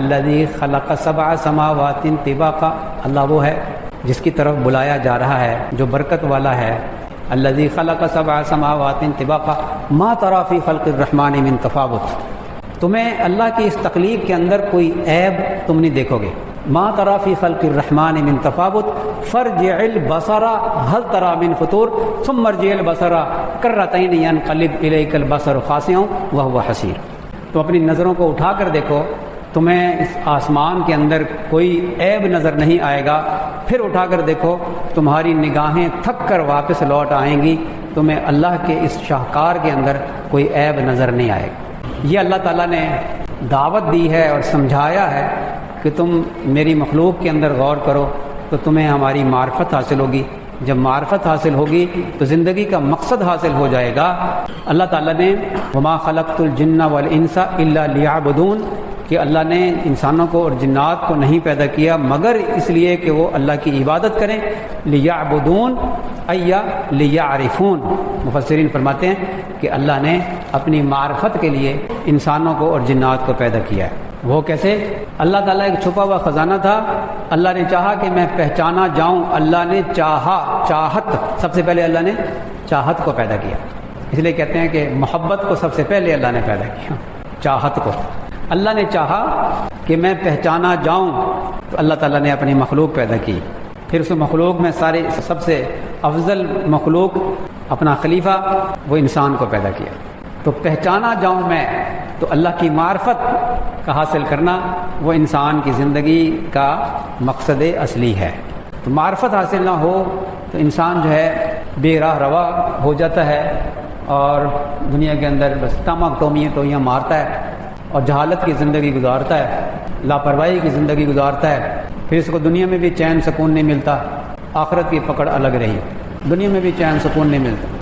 الذی خلق سبع سماوات طباقا، اللہ وہ ہے جس کی طرف بلایا جا رہا ہے جو برکت والا ہے. الذی خلق سبع سماوات طباقا ما تری فی خلق الرحمن من تفاوت، تمہیں اللہ کی اس تخلیق کے اندر کوئی عیب تم نہیں دیکھو گے. ما تری فی خلق الرحمن من تفاوت فارجع البصر هل تری من فطور ثم ارجع البصر کرتین ینقلب الیک البصر خاسئا وهو حسیر. تو اپنی نظروں کو اٹھا کر دیکھو، تمہیں اس آسمان کے اندر کوئی عیب نظر نہیں آئے گا. پھر اٹھا کر دیکھو، تمہاری نگاہیں تھک کر واپس لوٹ آئیں گی، تمہیں اللہ کے اس شاہکار کے اندر کوئی عیب نظر نہیں آئے گا. یہ اللہ تعالیٰ نے دعوت دی ہے اور سمجھایا ہے کہ تم میری مخلوق کے اندر غور کرو تو تمہیں ہماری معرفت حاصل ہوگی. جب معرفت حاصل ہوگی تو زندگی کا مقصد حاصل ہو جائے گا. اللہ تعالیٰ نے وما خلقت الجن والانس الا لیعبدون کہ اللہ نے انسانوں کو اور جنات کو نہیں پیدا کیا مگر اس لیے کہ وہ اللہ کی عبادت کریں. لیعبدون ایا لیعرفون، مفسرین فرماتے ہیں کہ اللہ نے اپنی معرفت کے لیے انسانوں کو اور جنات کو پیدا کیا ہے. وہ کیسے؟ اللہ تعالیٰ ایک چھپا ہوا خزانہ تھا، اللہ نے چاہا کہ میں پہچانا جاؤں، اللہ نے چاہا، چاہت، سب سے پہلے اللہ نے چاہت کو پیدا کیا. اس لیے کہتے ہیں کہ محبت کو سب سے پہلے اللہ نے پیدا کیا، چاہت کو. اللہ نے چاہا کہ میں پہچانا جاؤں تو اللہ تعالیٰ نے اپنی مخلوق پیدا کی. پھر اس مخلوق میں سب سے افضل مخلوق اپنا خلیفہ وہ انسان کو پیدا کیا. تو پہچانا جاؤں میں تو اللہ کی معرفت کا حاصل کرنا وہ انسان کی زندگی کا مقصد اصلی ہے. تو معرفت حاصل نہ ہو تو انسان جو ہے بے راہ روا ہو جاتا ہے اور دنیا کے اندر بس تمام ٹومیاں مارتا ہے اور جہالت کی زندگی گزارتا ہے، لاپرواہی کی زندگی گزارتا ہے. پھر اس کو دنیا میں بھی چین سکون نہیں ملتا، آخرت کی پکڑ الگ رہی، دنیا میں بھی چین سکون نہیں ملتا.